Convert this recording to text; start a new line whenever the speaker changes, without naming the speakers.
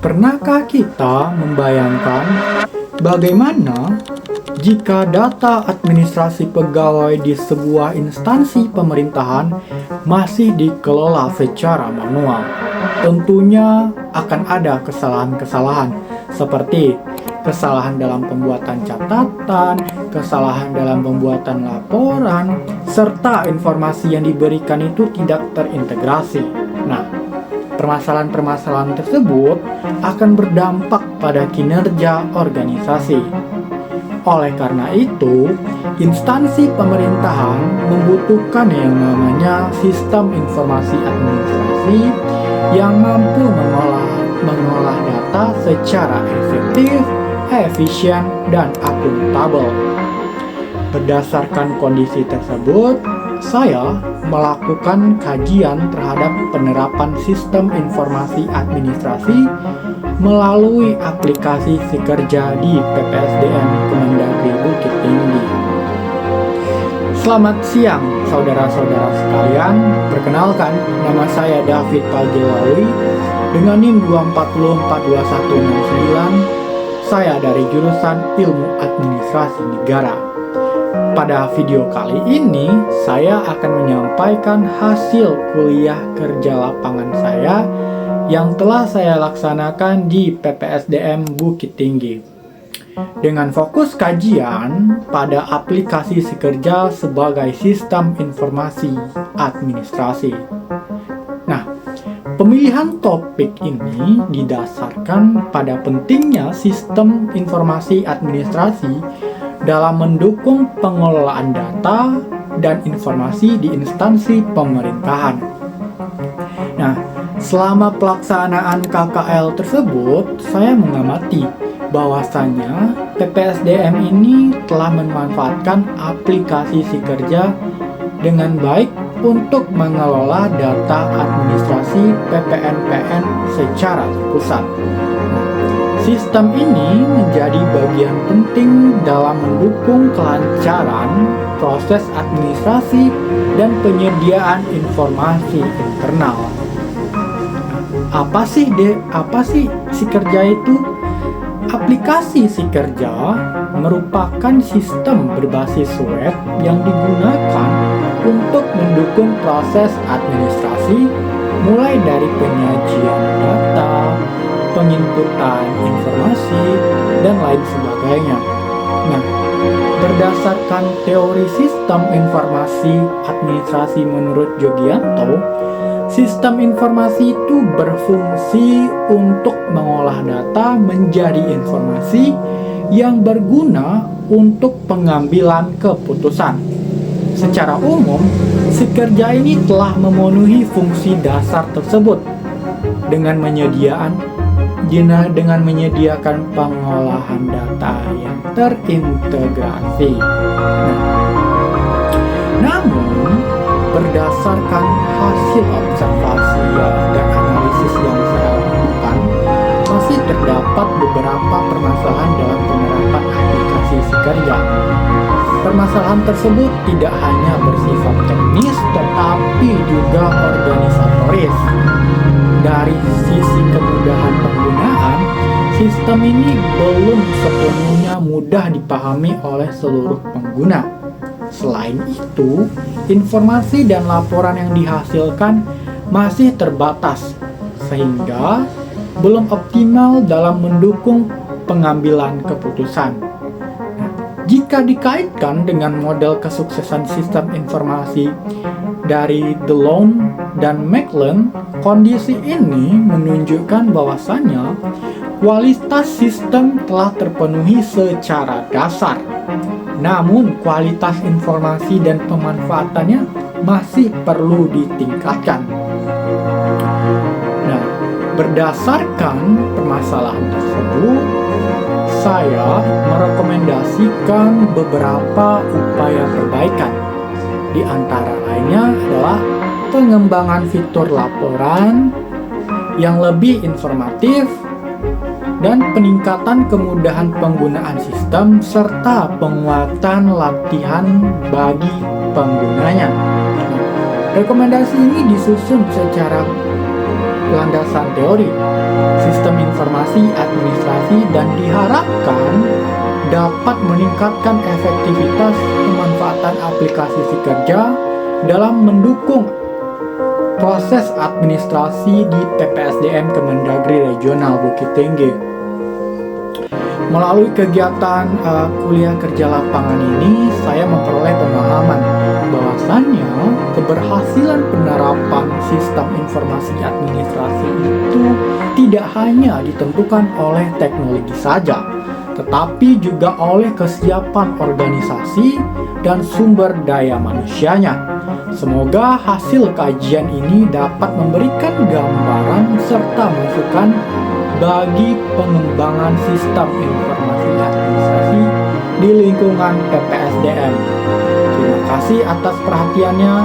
Pernahkah kita membayangkan bagaimana jika data administrasi pegawai di sebuah instansi pemerintahan masih dikelola secara manual? Tentunya akan ada kesalahan-kesalahan seperti kesalahan dalam pembuatan catatan, kesalahan dalam pembuatan laporan, serta informasi yang diberikan itu tidak terintegrasi. Nah, permasalahan-permasalahan tersebut akan berdampak pada kinerja organisasi. Oleh karena itu, instansi pemerintahan membutuhkan yang namanya sistem informasi administrasi yang mampu mengolah data secara efektif, efisien, dan akuntabel. Berdasarkan kondisi tersebut, saya melakukan kajian terhadap penerapan sistem informasi administrasi melalui aplikasi Sikerja di PPSDM Kemendagri Bukit Tinggi. Selamat siang saudara-saudara sekalian, perkenalkan nama saya David Pagelawi dengan NIM 2404269. Saya dari jurusan Ilmu Administrasi Negara. Pada video kali ini, saya akan menyampaikan hasil kuliah kerja lapangan saya yang telah saya laksanakan di PPSDM Bukit Tinggi. Dengan fokus kajian pada aplikasi Sikerja sebagai sistem informasi administrasi. Nah, pemilihan topik ini didasarkan pada pentingnya sistem informasi administrasi dalam mendukung pengelolaan data dan informasi di instansi pemerintahan. Nah, selama pelaksanaan KKL tersebut, saya mengamati bahwasannya PPSDM ini telah memanfaatkan aplikasi Sikerja dengan baik untuk mengelola data administrasi PPNPN secara terpusat. Sistem ini menjadi bagian penting dalam mendukung kelancaran proses administrasi dan penyediaan informasi internal. Apa sih Sikerja itu? Aplikasi Sikerja merupakan sistem berbasis web yang digunakan untuk mendukung proses administrasi mulai dari penyajian data, penginputan informasi, dan lain sebagainya. Nah, berdasarkan teori sistem informasi administrasi menurut Jogianto, sistem informasi itu berfungsi untuk mengolah data menjadi informasi yang berguna untuk pengambilan keputusan. Secara umum, Sikerja ini telah memenuhi fungsi dasar tersebut dengan menyediakan pengolahan data yang terintegrasi. Namun, berdasarkan hasil observasi dan analisis yang saya lakukan, masih terdapat beberapa permasalahan dalam penerapan aplikasi Sikerja. Permasalahan tersebut tidak hanya bersifat teknis, tetapi juga organisatoris. Dari sisi kemudahan penggunaan, sistem ini belum sepenuhnya mudah dipahami oleh seluruh pengguna. Selain itu, informasi dan laporan yang dihasilkan masih terbatas, sehingga belum optimal dalam mendukung pengambilan keputusan. Jika dikaitkan dengan model kesuksesan sistem informasi dari DeLong dan McLean, kondisi ini menunjukkan bahwasannya kualitas sistem telah terpenuhi secara dasar. Namun, kualitas informasi dan pemanfaatannya masih perlu ditingkatkan. Nah, berdasarkan permasalahan tersebut, saya merekomendasikan beberapa upaya perbaikan. Di antara lainnya adalah pengembangan fitur laporan yang lebih informatif dan peningkatan kemudahan penggunaan sistem serta penguatan latihan bagi penggunanya. Rekomendasi ini disusun secara landasan teori sistem informasi administrasi dan diharapkan dapat meningkatkan efektivitas pemanfaatan aplikasi Sikerja dalam mendukung proses administrasi di PPSDM Kemendagri Regional Bukit Tinggi. Melalui kegiatan kuliah kerja lapangan ini, saya memperoleh pemahaman bahwasannya keberhasilan penerapan sistem informasi administrasi itu tidak hanya ditentukan oleh teknologi saja, tetapi juga oleh kesiapan organisasi dan sumber daya manusianya. Semoga hasil kajian ini dapat memberikan gambaran serta masukan bagi pengembangan sistem informasi administrasi di lingkungan PPSDM. Terima kasih atas perhatiannya.